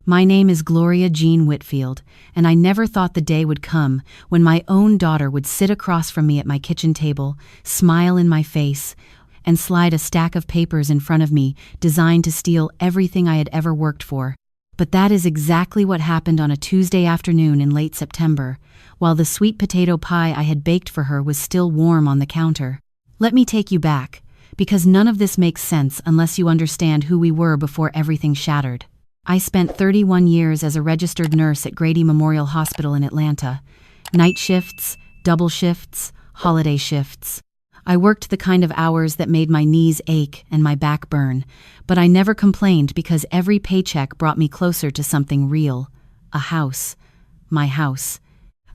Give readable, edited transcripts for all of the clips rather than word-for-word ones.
My name is Gloria Jean Whitfield, and I never thought the day would come when my own daughter would sit across from me at my kitchen table, smile in my face, and slide a stack of papers in front of me designed to steal everything I had ever worked for. But that is exactly what happened on a Tuesday afternoon in late September, while the sweet potato pie I had baked for her was still warm on the counter. Let me take you back, because none of this makes sense unless you understand who we were before everything shattered. I spent 31 years as a registered nurse at Grady Memorial Hospital in Atlanta. Night shifts, double shifts, holiday shifts. I worked the kind of hours that made my knees ache and my back burn, but I never complained because every paycheck brought me closer to something real. A house. My house.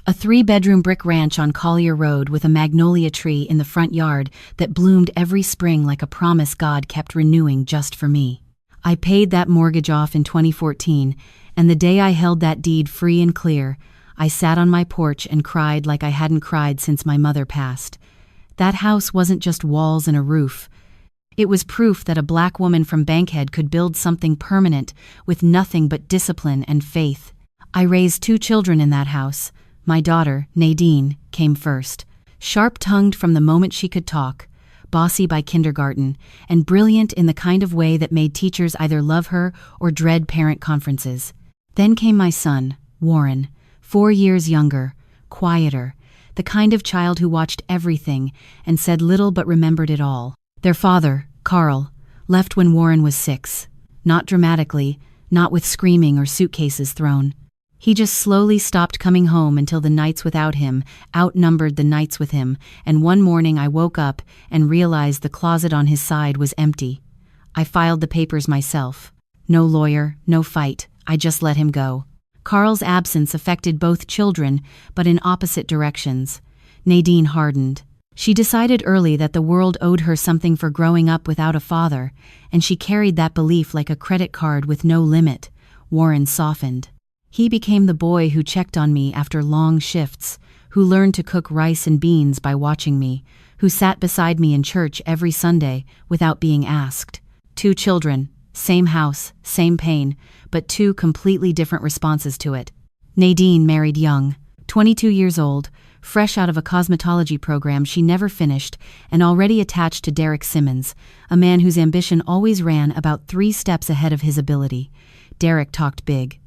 A 3-bedroom brick ranch on Collier Road with a magnolia tree in the front yard that bloomed every spring like a promise God kept renewing just for me. I paid that mortgage off in 2014, and the day I held that deed free and clear, I sat on my porch and cried like I hadn't cried since my mother passed. That house wasn't just walls and a roof. It was proof that a black woman from Bankhead could build something permanent with nothing but discipline and faith. I raised 2 children in that house. My daughter, Nadine, came first. Sharp-tongued from the moment she could talk, bossy by kindergarten, and brilliant in the kind of way that made teachers either love her or dread parent conferences. Then came my son, Warren, 4 years younger, quieter, the kind of child who watched everything and said little but remembered it all. Their father, Carl, left when Warren was 6. Not dramatically, not with screaming or suitcases thrown. He just slowly stopped coming home until the nights without him outnumbered the nights with him, and one morning I woke up and realized the closet on his side was empty. I filed the papers myself. No lawyer, no fight, I just let him go. Carl's absence affected both children, but in opposite directions. Nadine hardened. She decided early that the world owed her something for growing up without a father, and she carried that belief like a credit card with no limit. Warren softened. He became the boy who checked on me after long shifts, who learned to cook rice and beans by watching me, who sat beside me in church every Sunday without being asked. 2 children, same house, same pain, but 2 completely different responses to it. Nadine married young, 22 years old, fresh out of a cosmetology program she never finished and already attached to Derek Simmons, a man whose ambition always ran about 3 steps ahead of his ability. Derek talked big.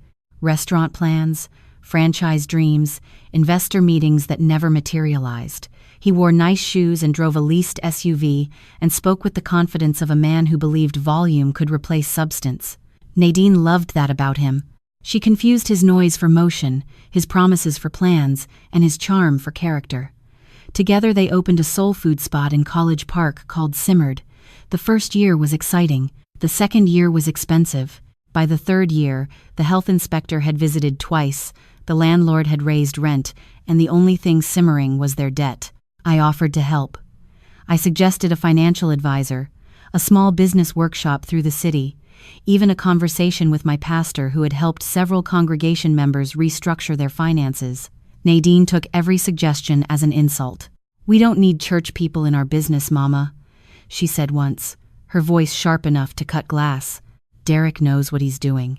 Restaurant plans, franchise dreams, investor meetings that never materialized. He wore nice shoes and drove a leased SUV and spoke with the confidence of a man who believed volume could replace substance. Nadine loved that about him. She confused his noise for motion, his promises for plans, and his charm for character. Together they opened a soul food spot in College Park called Simmered. The first year was exciting. The second year was expensive. By the 3rd year, the health inspector had visited twice, the landlord had raised rent, and the only thing simmering was their debt. I offered to help. I suggested a financial advisor, a small business workshop through the city, even a conversation with my pastor who had helped several congregation members restructure their finances. Nadine took every suggestion as an insult. "We don't need church people in our business, Mama," she said once, her voice sharp enough to cut glass. Derek knows what he's doing.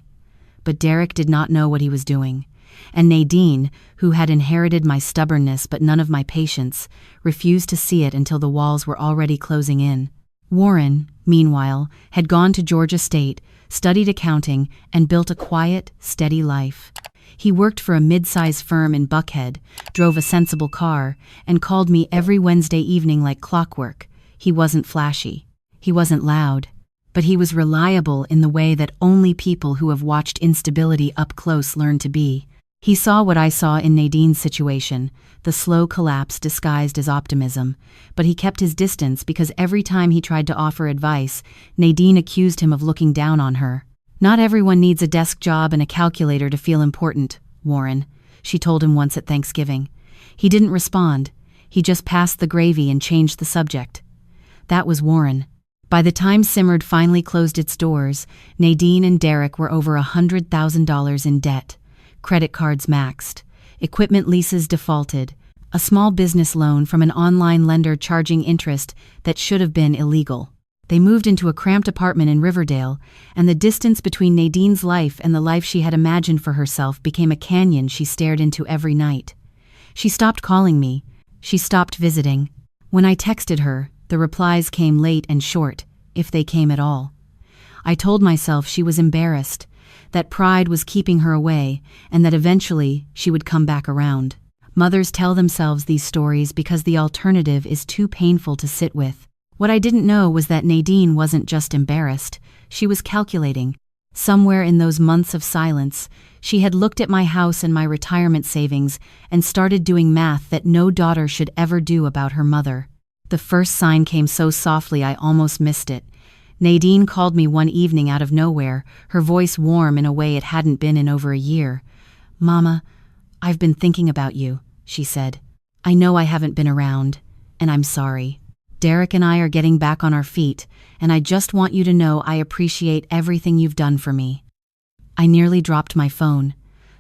But Derek did not know what he was doing, and Nadine, who had inherited my stubbornness but none of my patience, refused to see it until the walls were already closing in. Warren, meanwhile, had gone to Georgia State, studied accounting, and built a quiet, steady life. He worked for a mid-size firm in Buckhead, drove a sensible car, and called me every Wednesday evening like clockwork. He wasn't flashy. He wasn't loud. But he was reliable in the way that only people who have watched instability up close learn to be. He saw what I saw in Nadine's situation, the slow collapse disguised as optimism, but he kept his distance because every time he tried to offer advice, Nadine accused him of looking down on her. "Not everyone needs a desk job and a calculator to feel important, Warren," she told him once at Thanksgiving. He didn't respond. He just passed the gravy and changed the subject. That was Warren. By the time Simmered finally closed its doors, Nadine and Derek were over $100,000 in debt. Credit cards maxed. Equipment leases defaulted. A small business loan from an online lender charging interest that should have been illegal. They moved into a cramped apartment in Riverdale, and the distance between Nadine's life and the life she had imagined for herself became a canyon she stared into every night. She stopped calling me. She stopped visiting. When I texted her, the replies came late and short, if they came at all. I told myself she was embarrassed, that pride was keeping her away, and that eventually she would come back around. Mothers tell themselves these stories because the alternative is too painful to sit with. What I didn't know was that Nadine wasn't just embarrassed, she was calculating. Somewhere in those months of silence, she had looked at my house and my retirement savings and started doing math that no daughter should ever do about her mother. The first sign came so softly I almost missed it. Nadine called me one evening out of nowhere, her voice warm in a way it hadn't been in over a year. "Mama, I've been thinking about you," she said. "I know I haven't been around, and I'm sorry. Derek and I are getting back on our feet, and I just want you to know I appreciate everything you've done for me." I nearly dropped my phone.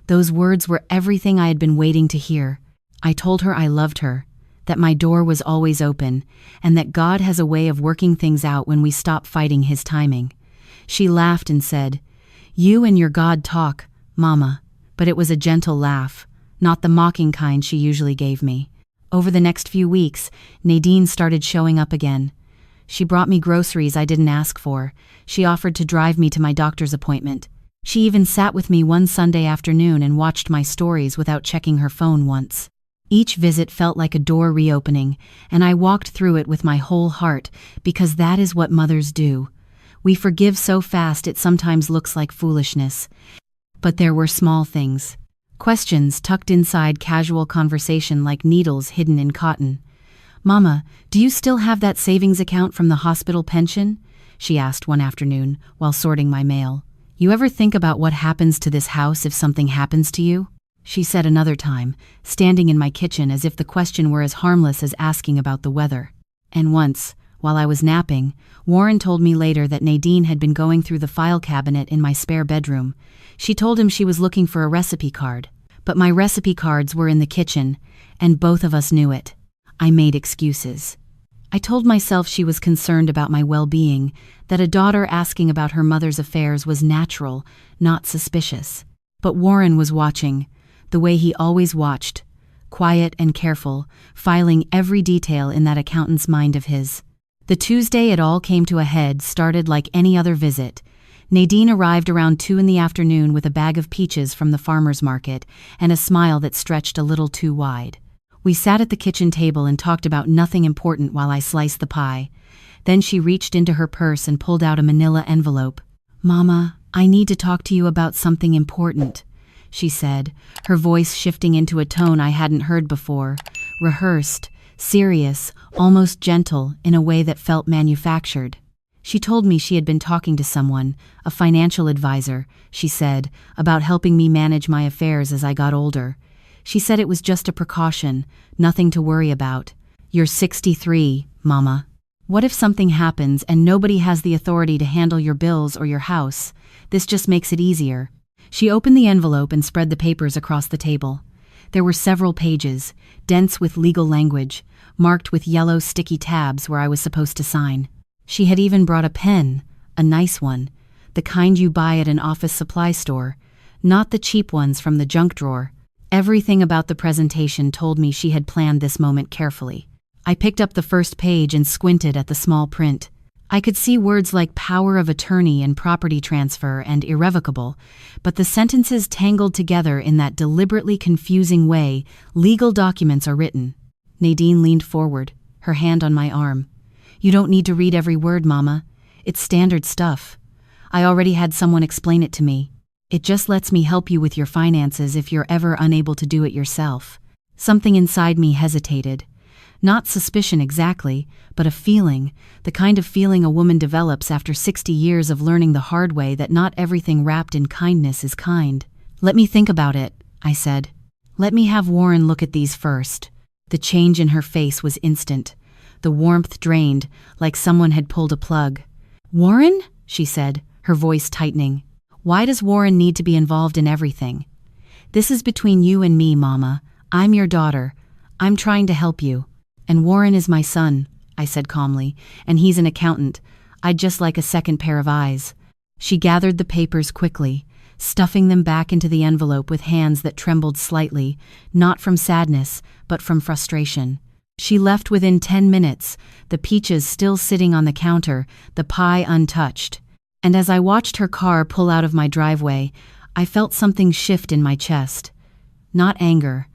Those words were everything I had been waiting to hear. I told her I loved her, that my door was always open, and that God has a way of working things out when we stop fighting His timing. She laughed and said, "You and your God talk, Mama," but it was a gentle laugh, not the mocking kind she usually gave me. Over the next few weeks, Nadine started showing up again. She brought me groceries I didn't ask for. She offered to drive me to my doctor's appointment. She even sat with me one Sunday afternoon and watched my stories without checking her phone once. Each visit felt like a door reopening, and I walked through it with my whole heart, because that is what mothers do. We forgive so fast it sometimes looks like foolishness. But there were small things. Questions tucked inside casual conversation like needles hidden in cotton. "Mama, do you still have that savings account from the hospital pension?" she asked one afternoon while sorting my mail. "You ever think about what happens to this house if something happens to you?" she said another time, standing in my kitchen as if the question were as harmless as asking about the weather. And once, while I was napping, Warren told me later that Nadine had been going through the file cabinet in my spare bedroom. She told him she was looking for a recipe card. But my recipe cards were in the kitchen, and both of us knew it. I made excuses. I told myself she was concerned about my well-being, that a daughter asking about her mother's affairs was natural, not suspicious. But Warren was watching, the way he always watched, quiet and careful, filing every detail in that accountant's mind of his. The Tuesday it all came to a head started like any other visit. Nadine arrived around 2 in the afternoon with a bag of peaches from the farmer's market and a smile that stretched a little too wide. We sat at the kitchen table and talked about nothing important while I sliced the pie. Then she reached into her purse and pulled out a manila envelope. "Mama, I need to talk to you about something important," she said, her voice shifting into a tone I hadn't heard before, rehearsed, serious, almost gentle in a way that felt manufactured. She told me she had been talking to someone, a financial advisor, she said, about helping me manage my affairs as I got older. She said it was just a precaution, nothing to worry about. "You're 63, Mama. What if something happens and nobody has the authority to handle your bills or your house? This just makes it easier." She opened the envelope and spread the papers across the table. There were several pages, dense with legal language, marked with yellow sticky tabs where I was supposed to sign. She had even brought a pen, a nice one, the kind you buy at an office supply store, not the cheap ones from the junk drawer. Everything about the presentation told me she had planned this moment carefully. I picked up the first page and squinted at the small print. I could see words like power of attorney and property transfer and irrevocable, but the sentences tangled together in that deliberately confusing way legal documents are written. Nadine leaned forward, her hand on my arm. "You don't need to read every word, Mama. It's standard stuff. I already had someone explain it to me. It just lets me help you with your finances if you're ever unable to do it yourself." Something inside me hesitated. Not suspicion exactly, but a feeling, the kind of feeling a woman develops after 60 years of learning the hard way that not everything wrapped in kindness is kind. "Let me think about it," I said. "Let me have Warren look at these first." The change in her face was instant. The warmth drained, like someone had pulled a plug. "Warren?" she said, her voice tightening. "Why does Warren need to be involved in everything? This is between you and me, Mama. I'm your daughter. I'm trying to help you. And Warren is my son," I said calmly, "and he's an accountant. I'd just like a second pair of eyes." She gathered the papers quickly, stuffing them back into the envelope with hands that trembled slightly, not from sadness, but from frustration. She left within 10 minutes, the peaches still sitting on the counter, the pie untouched. And as I watched her car pull out of my driveway, I felt something shift in my chest. Not anger,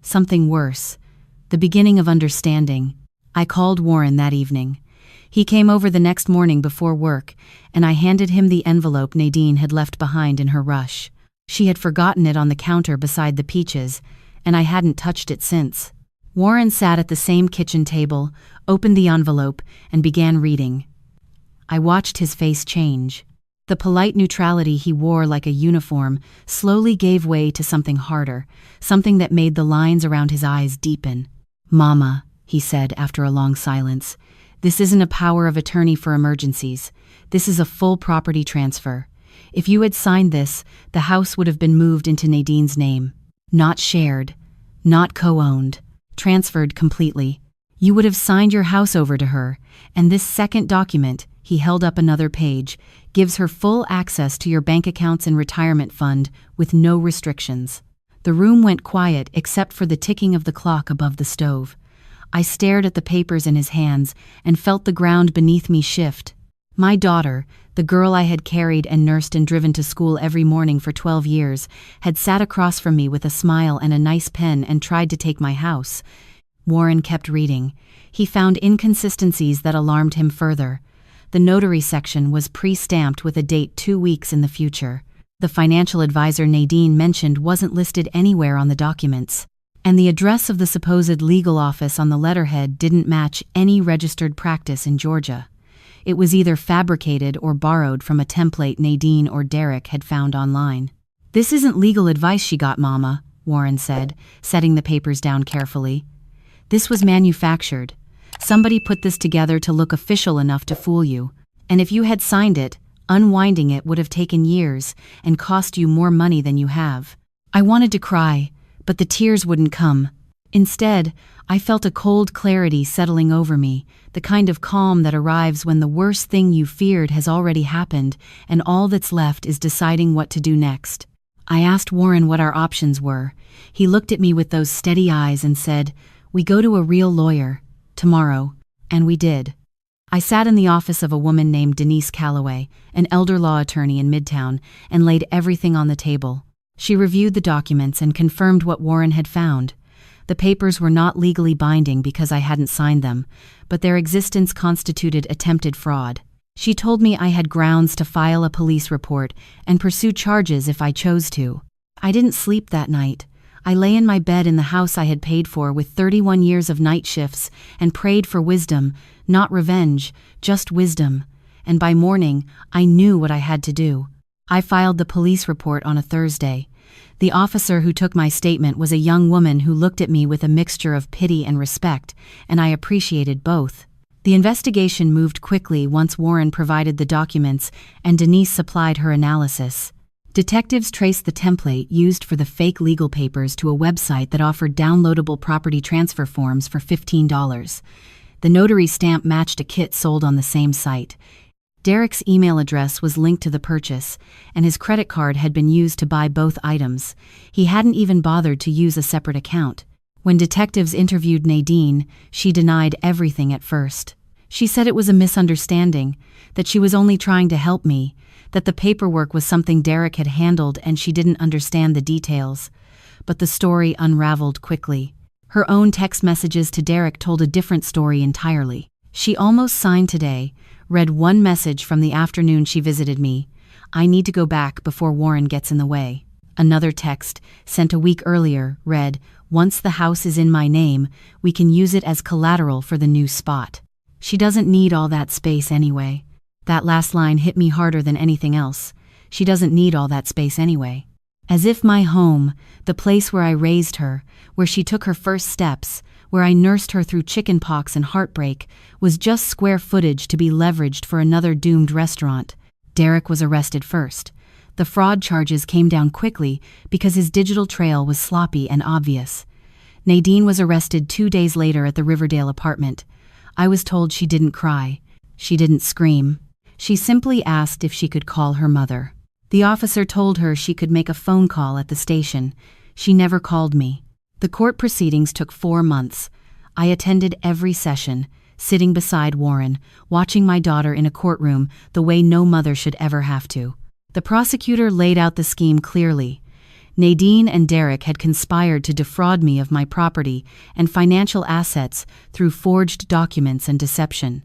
something worse, the beginning of understanding. I called Warren that evening. He came over the next morning before work, and I handed him the envelope Nadine had left behind in her rush. She had forgotten it on the counter beside the peaches, and I hadn't touched it since. Warren sat at the same kitchen table, opened the envelope, and began reading. I watched his face change. The polite neutrality he wore like a uniform slowly gave way to something harder, something that made the lines around his eyes deepen. "Mama," he said after a long silence, "this isn't a power of attorney for emergencies. This is a full property transfer. If you had signed this, the house would have been moved into Nadine's name. Not shared, not co-owned, transferred completely. You would have signed your house over to her, and this second document," he held up another page, "gives her full access to your bank accounts and retirement fund with no restrictions." The room went quiet except for the ticking of the clock above the stove. I stared at the papers in his hands and felt the ground beneath me shift. My daughter, the girl I had carried and nursed and driven to school every morning for 12 years, had sat across from me with a smile and a nice pen and tried to take my house. Warren kept reading. He found inconsistencies that alarmed him further. The notary section was pre-stamped with a date 2 weeks in the future. The financial advisor Nadine mentioned wasn't listed anywhere on the documents. And the address of the supposed legal office on the letterhead didn't match any registered practice in Georgia. It was either fabricated or borrowed from a template Nadine or Derek had found online. "This isn't legal advice she got, Mama," Warren said, setting the papers down carefully. "This was manufactured. Somebody put this together to look official enough to fool you. And if you had signed it, unwinding it would have taken years and cost you more money than you have." I wanted to cry, but the tears wouldn't come. Instead, I felt a cold clarity settling over me, the kind of calm that arrives when the worst thing you feared has already happened and all that's left is deciding what to do next. I asked Warren what our options were. He looked at me with those steady eyes and said, "We go to a real lawyer. Tomorrow." And we did. I sat in the office of a woman named Denise Calloway, an elder law attorney in Midtown, and laid everything on the table. She reviewed the documents and confirmed what Warren had found. The papers were not legally binding because I hadn't signed them, but their existence constituted attempted fraud. She told me I had grounds to file a police report and pursue charges if I chose to. I didn't sleep that night. I lay in my bed in the house I had paid for with 31 years of night shifts and prayed for wisdom, not revenge, just wisdom. And by morning, I knew what I had to do. I filed the police report on a Thursday. The officer who took my statement was a young woman who looked at me with a mixture of pity and respect, and I appreciated both. The investigation moved quickly once Warren provided the documents and Denise supplied her analysis. Detectives traced the template used for the fake legal papers to a website that offered downloadable property transfer forms for $15. The notary stamp matched a kit sold on the same site. Derek's email address was linked to the purchase, and his credit card had been used to buy both items. He hadn't even bothered to use a separate account. When detectives interviewed Nadine, she denied everything at first. She said it was a misunderstanding, that she was only trying to help me, that the paperwork was something Derek had handled and she didn't understand the details. But the story unraveled quickly. Her own text messages to Derek told a different story entirely. She almost signed today, read one message from the afternoon she visited me. "I need to go back before Warren gets in the way." Another text, sent a week earlier, read, "Once the house is in my name, we can use it as collateral for the new spot." She doesn't need all that space anyway. That last line hit me harder than anything else. She doesn't need all that space anyway. As if my home, the place where I raised her, where she took her first steps, where I nursed her through chickenpox and heartbreak, was just square footage to be leveraged for another doomed restaurant. Derek was arrested first. The fraud charges came down quickly because his digital trail was sloppy and obvious. Nadine was arrested 2 days later at the Riverdale apartment. I was told she didn't cry. She didn't scream. She simply asked if she could call her mother. The officer told her she could make a phone call at the station. She never called me. The court proceedings took 4 months. I attended every session, sitting beside Warren, watching my daughter in a courtroom the way no mother should ever have to. The prosecutor laid out the scheme clearly. Nadine and Derek had conspired to defraud me of my property and financial assets through forged documents and deception.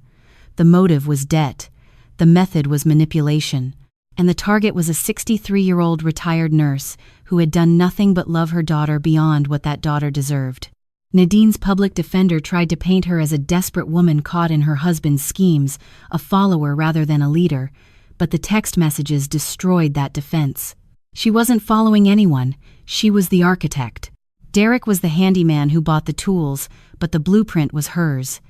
The motive was debt, the method was manipulation, and the target was a 63-year-old retired nurse who had done nothing but love her daughter beyond what that daughter deserved. Nadine's public defender tried to paint her as a desperate woman caught in her husband's schemes, a follower rather than a leader, but the text messages destroyed that defense. She wasn't following anyone, she was the architect. Derek was the handyman who bought the tools, but the blueprint was hers.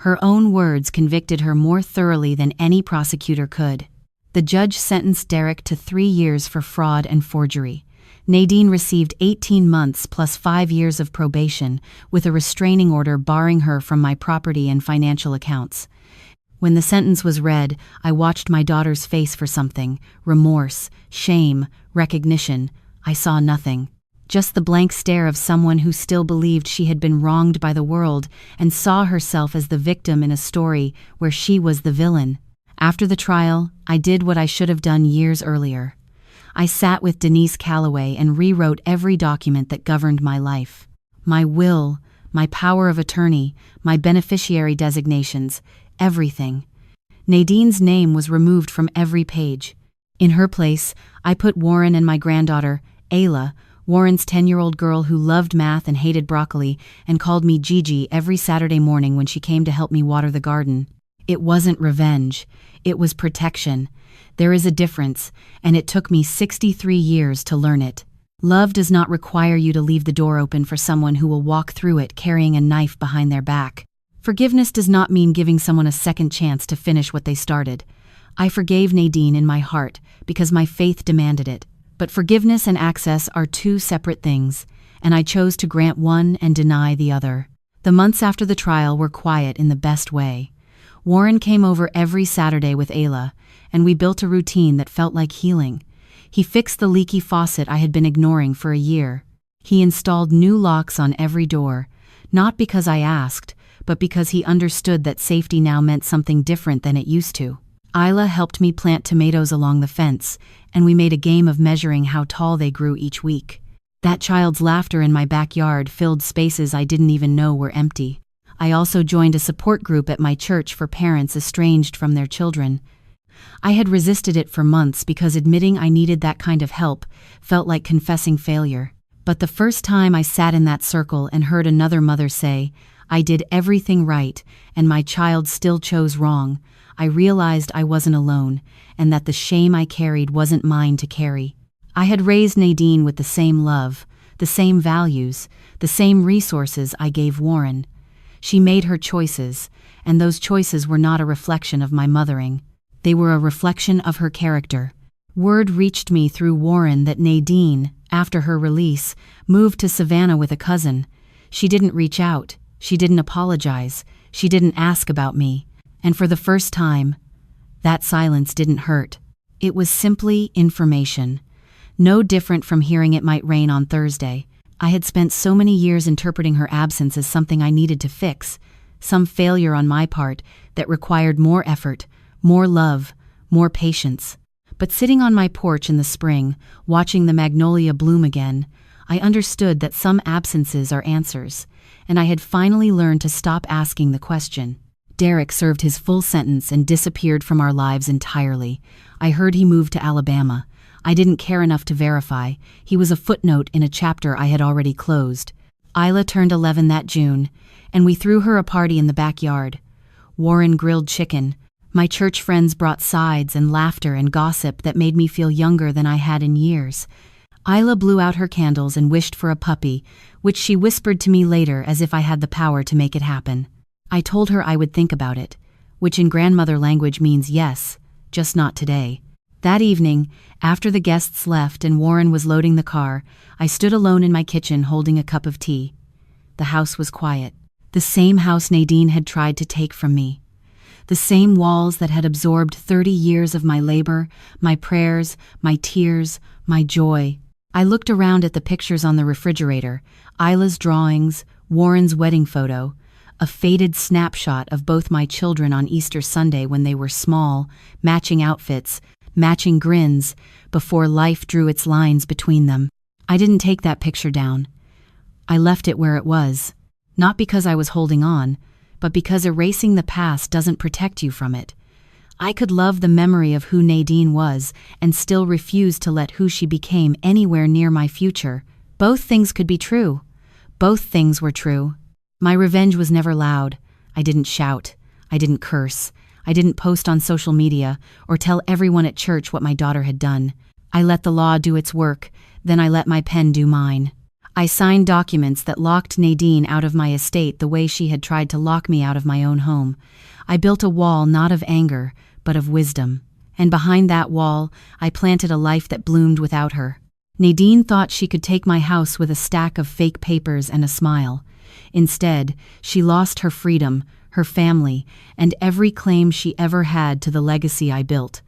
Her own words convicted her more thoroughly than any prosecutor could. The judge sentenced Derek to 3 years for fraud and forgery. Nadine received 18 months plus 5 years of probation, with a restraining order barring her from my property and financial accounts. When the sentence was read, I watched my daughter's face for something: remorse, shame, recognition. I saw nothing. Just the blank stare of someone who still believed she had been wronged by the world and saw herself as the victim in a story where she was the villain. After the trial, I did what I should have done years earlier. I sat with Denise Calloway and rewrote every document that governed my life. My will, my power of attorney, my beneficiary designations, everything. Nadine's name was removed from every page. In her place, I put Warren and my granddaughter, Ayla, Warren's 10-year-old girl who loved math and hated broccoli and called me Gigi every Saturday morning when she came to help me water the garden. It wasn't revenge, it was protection. There is a difference, and it took me 63 years to learn it. Love does not require you to leave the door open for someone who will walk through it carrying a knife behind their back. Forgiveness does not mean giving someone a second chance to finish what they started. I forgave Nadine in my heart because my faith demanded it. But forgiveness and access are 2 separate things, and I chose to grant one and deny the other. The months after the trial were quiet in the best way. Warren came over every Saturday with Ayla, and we built a routine that felt like healing. He fixed the leaky faucet I had been ignoring for a year. He installed new locks on every door, not because I asked, but because he understood that safety now meant something different than it used to. Ayla helped me plant tomatoes along the fence, and we made a game of measuring how tall they grew each week. That child's laughter in my backyard filled spaces I didn't even know were empty. I also joined a support group at my church for parents estranged from their children. I had resisted it for months because admitting I needed that kind of help felt like confessing failure. But the first time I sat in that circle and heard another mother say, "I did everything right, and my child still chose wrong," I realized I wasn't alone, and that the shame I carried wasn't mine to carry. I had raised Nadine with the same love, the same values, the same resources I gave Warren. She made her choices, and those choices were not a reflection of my mothering. They were a reflection of her character. Word reached me through Warren that Nadine, after her release, moved to Savannah with a cousin. She didn't reach out, she didn't apologize, she didn't ask about me. And for the first time, that silence didn't hurt. It was simply information. No different from hearing it might rain on Thursday. I had spent so many years interpreting her absence as something I needed to fix, some failure on my part that required more effort, more love, more patience. But sitting on my porch in the spring, watching the magnolia bloom again, I understood that some absences are answers, and I had finally learned to stop asking the question. Derek served his full sentence and disappeared from our lives entirely. I heard he moved to Alabama. I didn't care enough to verify. He was a footnote in a chapter I had already closed. Ayla turned 11 that June, and we threw her a party in the backyard. Warren grilled chicken. My church friends brought sides and laughter and gossip that made me feel younger than I had in years. Ayla blew out her candles and wished for a puppy, which she whispered to me later as if I had the power to make it happen. I told her I would think about it, which in grandmother language means yes, just not today. That evening, after the guests left and Warren was loading the car, I stood alone in my kitchen holding a cup of tea. The house was quiet. The same house Nadine had tried to take from me. the same walls that had absorbed 30 years of my labor, my prayers, my tears, my joy. I looked around at the pictures on the refrigerator, Isla's drawings, Warren's wedding photo, a faded snapshot of both my children on Easter Sunday when they were small, matching outfits, matching grins, before life drew its lines between them. I didn't take that picture down. I left it where it was, not because I was holding on, but because erasing the past doesn't protect you from it. I could love the memory of who Nadine was and still refuse to let who she became anywhere near my future. Both things could be true. Both things were true. My revenge was never loud. I didn't shout. I didn't curse. I didn't post on social media or tell everyone at church what my daughter had done. I let the law do its work, then I let my pen do mine. I signed documents that locked Nadine out of my estate the way she had tried to lock me out of my own home. I built a wall not of anger, but of wisdom. And behind that wall, I planted a life that bloomed without her. Nadine thought she could take my house with a stack of fake papers and a smile. Instead, she lost her freedom, her family, and every claim she ever had to the legacy I built.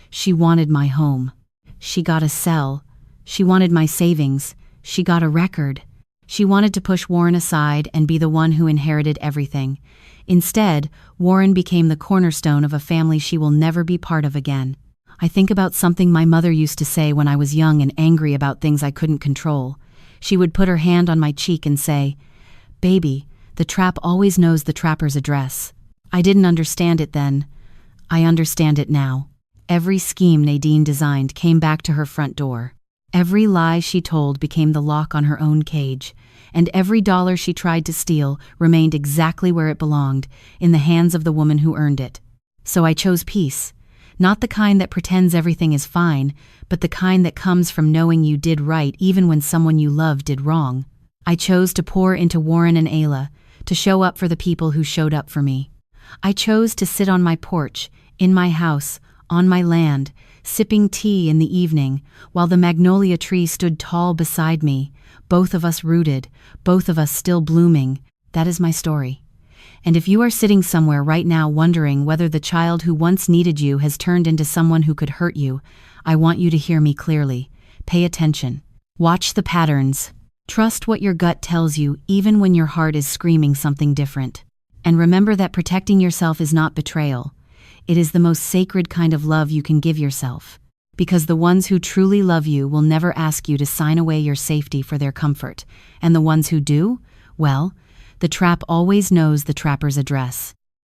She wanted my home. She got a cell. She wanted my savings. She got a record. She wanted to push Warren aside and be the one who inherited everything. Instead, Warren became the cornerstone of a family she will never be part of again. I think about something my mother used to say when I was young and angry about things I couldn't control. She would put her hand on my cheek and say, "Baby, the trap always knows the trapper's address." I didn't understand it then. I understand it now. Every scheme Nadine designed came back to her front door. Every lie she told became the lock on her own cage, and every dollar she tried to steal remained exactly where it belonged, in the hands of the woman who earned it. So I chose peace. Not the kind that pretends everything is fine, but the kind that comes from knowing you did right even when someone you loved did wrong. I chose to pour into Warren and Ayla, to show up for the people who showed up for me. I chose to sit on my porch, in my house, on my land, sipping tea in the evening, while the magnolia tree stood tall beside me, both of us rooted, both of us still blooming. That is my story. And if you are sitting somewhere right now wondering whether the child who once needed you has turned into someone who could hurt you, I want you to hear me clearly. Pay attention. Watch the patterns. Trust what your gut tells you even when your heart is screaming something different. And remember that protecting yourself is not betrayal. It is the most sacred kind of love you can give yourself. Because the ones who truly love you will never ask you to sign away your safety for their comfort. And the ones who do, well, the trap always knows the trapper's address.